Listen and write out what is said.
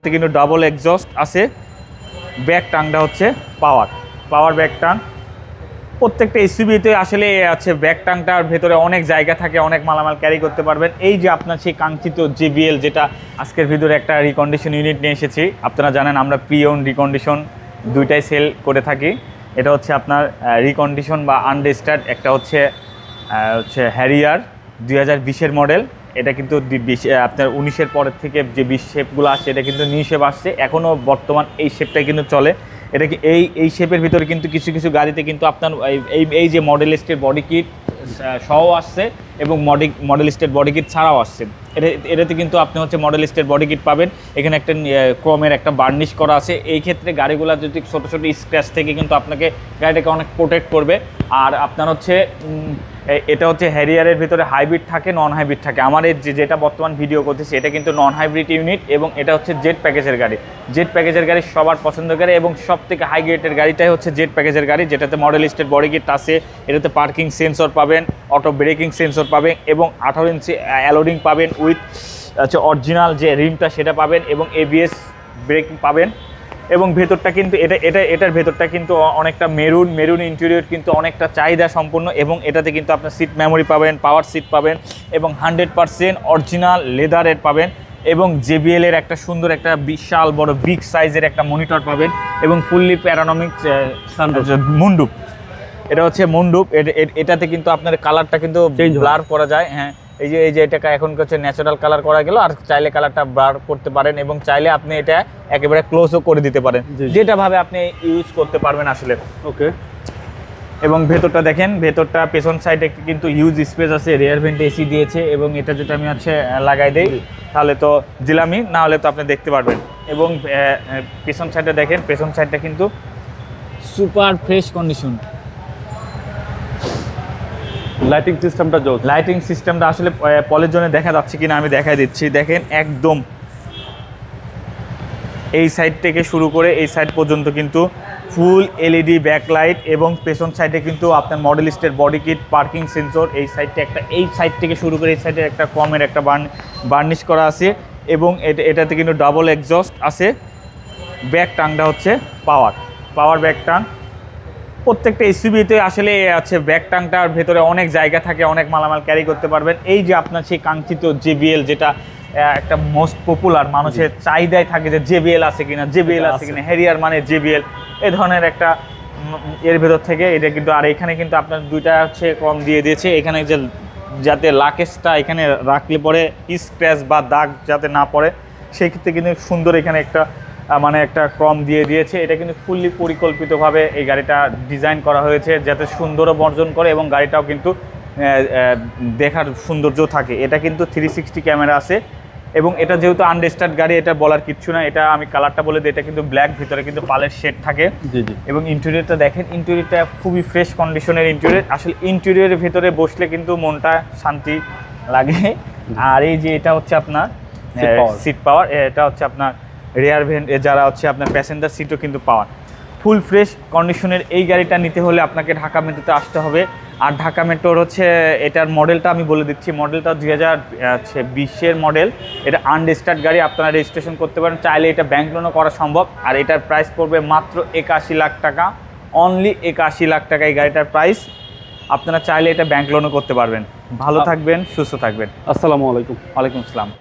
কিন্তু double exhaust আছে। Back টাংটা হচ্ছে পাওয়ার ব্যাক টাং। প্রত্যেকটা এসইউভিতে আসলে আছে ব্যাক টাংটার ভেতরে অনেক জায়গা থাকে, অনেক মালামাল ক্যারি করতে পারবেন। এই যে আপনার সেই কাঙ্ক্ষিত JBL, যেটা আজকের ভিতরে একটা রিকন্ডিশন ইউনিট নিয়ে এসেছি। আপনারা জানেন আমরা প্রি ওন রিকন্ডিশন দুইটাই সেল করে থাকি। এটা হচ্ছে আপনার রিকন্ডিশন বা আনরেজিস্টার্ড, একটা হচ্ছে হ্যারিয়ার 2020-এর মডেল। এটা কিন্তু আপনার 19-এর পরের থেকে যে 20 শেপগুলো আসছে এটা কিন্তু নিউ শেপ আসছে, এখনও বর্তমান এই শেপটাই কিন্তু চলে। এটা কি এই শেপের ভিতরে কিন্তু কিছু কিছু গাড়িতে কিন্তু আপনার এই যে মডেলিস্টের বডি কিট সহ আসছে এবং মডেলিস্টের বডি কিট ছাড়াও আসছে। এটাতে কিন্তু আপনি হচ্ছে মডেলিস্টের বডি কিট পাবেন। এখানে একটা ক্রোমের একটা বার্নিশ করা আছে। এই ক্ষেত্রে গাড়িগুলো যদি ছোটো ছোটো স্ক্র্যাচ থেকে কিন্তু আপনাকে গাড়িটাকে অনেক প্রোটেক্ট করবে। আর আপনার হচ্ছে এটা হচ্ছে হ্যারিয়ারের ভিতরে হাইব্রিড থাকে, নন হাইব্রিড থাকে। আমার যেটা বর্তমান ভিডিও করতেছি এটা কিন্তু নন হাইব্রিড ইউনিট এবং এটা হচ্ছে জেড প্যাকেজের গাড়ি। জেড প্যাকেজের গাড়ি সবার পছন্দ করে এবং সব থেকে হাই গ্রেডের গাড়িটাই হচ্ছে জেড প্যাকেজের গাড়ি, যেটাতে মডেলিস্টের বডি কিট আছে। এটাতে পার্কিং সেন্সর পাবেন, অটো ব্রেকিং সেন্সর পাবেন এবং 18 ইঞ্চি অ্যালোডিং পাবেন উইথ অরিজিনাল যে রিমটা সেটা পাবেন এবং ABS ব্রেক পাবেন। এবং ভেতরটা কিন্তু এটার ভেতরটা কিন্তু অনেকটা মেরুন ইন্টেরিয়র কিন্তু অনেকটা চাহিদা সম্পূর্ণ। এবং এটাতে কিন্তু আপনার সিট মেমোরি পাবেন, পাওয়ার সিট পাবেন এবং 100% অরিজিনাল লেদারের পাবেন। এবং JBL এর একটা সুন্দর একটা বিশাল বড় বিগ সাইজের একটা মনিটর পাবেন এবং ফুললি প্যারানমিক মুন্ডুপ। এটা হচ্ছে মুন্ডুপ। এটাতে কিন্তু আপনার কালারটা কিন্তু ব্লার করা যায়। হ্যাঁ, এই যে এটাকে এখন হচ্ছে ন্যাচারাল কালার করা গেল, আর চাইলে কালারটা ব্লার করতে পারেন এবং চাইলে আপনি এটা একেবারে ক্লোজও করে দিতে পারেন, যেটা ভাবে আপনি ইউজ করতে পারবেন আসলে। ওকে। এবং ভেতরটা দেখেন, ভেতরটা পেছন সাইডে কিন্তু হিউজ স্পেস আছে, রিয়ার ভেন্ট এসি দিয়েছে এবং এটা যেটা আমি হচ্ছে লাগাই দেই তাহলে তো দিলামই, না হলে তো আপনি দেখতে পারবেন। এবং পেছন সাইডে দেখেন, পেছন সাইডটা কিন্তু সুপার ফ্রেশ কন্ডিশন। লাইটিং সিস্টেমটা জোস। লাইটিং সিস্টেমটা আসলে পলের জন্য দেখা যাচ্ছে কিনা আমি দেখাই দিচ্ছি। দেখেন একদম এই সাইড থেকে শুরু করে এই সাইড পর্যন্ত কিন্তু ফুল LED ব্যাকলাইট এবং পেছন সাইডে কিন্তু আপনার মডেলিস্টের বডি কিট, পার্কিং সেন্সর। এই সাইড থেকে শুরু করে এই সাইডে একটা কমের একটা বার্নিশ করা আছে এবং এটাতে কিন্তু ডাবল এক্সস্ট আছে। ব্যাক টাংটা হচ্ছে পাওয়ার ব্যাক টাং। প্রত্যেকটা এসইউভিতে আসলে আছে ব্যাক টাংটার ভেতরে অনেক জায়গা থাকে, অনেক মালামাল ক্যারি করতে পারবেন। এই যে আপনার সেই কাঙ্ক্ষিত JBL, যেটা একটা মোস্ট পপুলার, মানুষের চাহিদায় থাকে যে JBL আছে কিনা, হ্যারিয়ার মানে JBL, এই ধরনের একটা এর ভেতর থেকে এটা কিন্তু। আর এখানে কিন্তু আপনার দুইটা হচ্ছে কম দিয়ে দিয়েছে এখানে, যে যাতে লাকেজটা এখানে রাখলে পরে স্ক্র্যাচ বা দাগ যাতে না পড়ে, সেই ক্ষেত্রে কিন্তু সুন্দর এখানে একটা একটা ক্রম দিয়ে দিয়েছে। এটা কিন্তু ফুললি পরিকল্পিতভাবে এই গাড়িটা ডিজাইন করা হয়েছে যাতে সুন্দরও বর্জন করে এবং গাড়িটাও কিন্তু দেখার সৌন্দর্য থাকে। এটা কিন্তু 360 ক্যামেরা আছে এবং এটা যেহেতু আনরেজিস্টার্ড গাড়ি, এটা বলার কিচ্ছু না। এটা আমি কালারটা বলে দিই, এটা কিন্তু ব্ল্যাক, ভিতরে কিন্তু পালের শেড থাকে। এবং ইন্টেরিয়রটা দেখেন, ইন্টেরিয়রটা খুবই ফ্রেশ কন্ডিশনের ইন্টেরিয়র। আসলে ইন্টেরিয়রের ভেতরে বসলে কিন্তু মনটা শান্তি লাগে। আর এই যে এটা হচ্ছে আপনার সিট পাওয়ার, এটা হচ্ছে আপনার রিয়ার ভেন্ট, যারা হচ্ছে আপনার প্যাসেঞ্জার সিটও কিন্তু পাওয়ার। ফুল ফ্রেশ কন্ডিশনের এই গাড়িটা নিতে হলে আপনাকে ঢাকা মেট্রোতে আসতে হবে। আর ঢাকা মেট্রোর হচ্ছে এটার মডেলটা আমি বলে দিচ্ছি, মডেলটা 2020-এর মডেল। এটা আনরেজিস্টার্ড গাড়ি, আপনারা রেজিস্ট্রেশন করতে পারেন, চাইলে এটা ব্যাংক লোনও করা সম্ভব। আর এটার প্রাইস পড়বে মাত্র 81 লাখ টাকা, অনলি 81 লাখ টাকা এই গাড়িটার প্রাইস। আপনারা চাইলে এটা ব্যাংক লোনও করতে পারবেন। ভালো থাকবেন, সুস্থ থাকবেন। আসসালামু আলাইকুম। ওয়ালাইকুম আসসালাম।